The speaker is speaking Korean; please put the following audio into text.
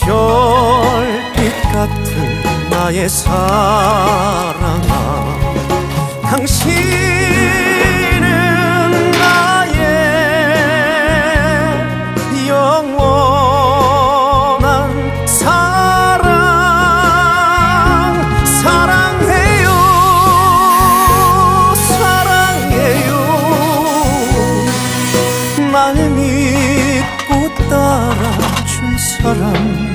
별빛 같은 나의 사랑아, 당신은 나의 영원한 사랑. 사랑해요, 사랑해요. 날 믿고 따라준 사람.